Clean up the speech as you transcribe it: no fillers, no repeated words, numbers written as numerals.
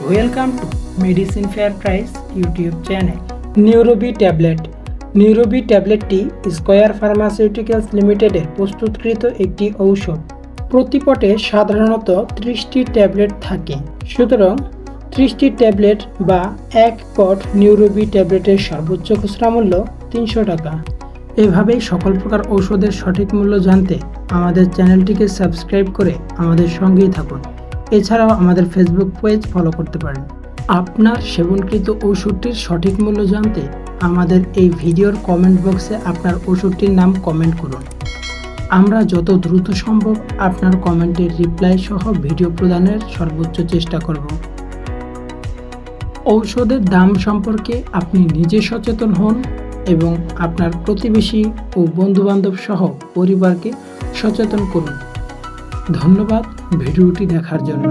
Welcome to medicine fair price YouTube channel. Neuro B tablet. Neuro B ট্যাবলেটটি Square pharmaceuticals লিমিটেডের প্রস্তুতকৃত একটি ঔষধ। প্রতি পটে সাধারণত 30টি ট্যাবলেট থাকে, সুতরাং 30টি ট্যাবলেট বা এক পট নিউরোবি ট্যাবলেটের সর্বোচ্চ খুচরা মূল্য 300 টাকা। এভাবেই সকল প্রকার ঔষধের সঠিক মূল্য জানতে আমাদের চ্যানেলটিকে সাবস্ক্রাইব করে আমাদের সঙ্গেই থাকুন। এছাড়াও আমাদের ফেসবুক পেজ ফলো করতে পারেন। আপনার সেবনকৃত ওষুধটির সঠিক মূল্য জানতে আমাদের এই ভিডিওর কমেন্ট বক্সে আপনার ওষুধটির নাম কমেন্ট করুন। আমরা যত দ্রুত সম্ভব আপনার কমেন্টের রিপ্লাই সহ ভিডিও প্রদানের সর্বোচ্চ চেষ্টা করব। ঔষধের দাম সম্পর্কে আপনি নিজে সচেতন হন এবং আপনার প্রতিবেশী ও বন্ধুবান্ধব সহ পরিবারকে সচেতন করুন। ধন্যবাদ ভিডিওটি দেখার জন্য।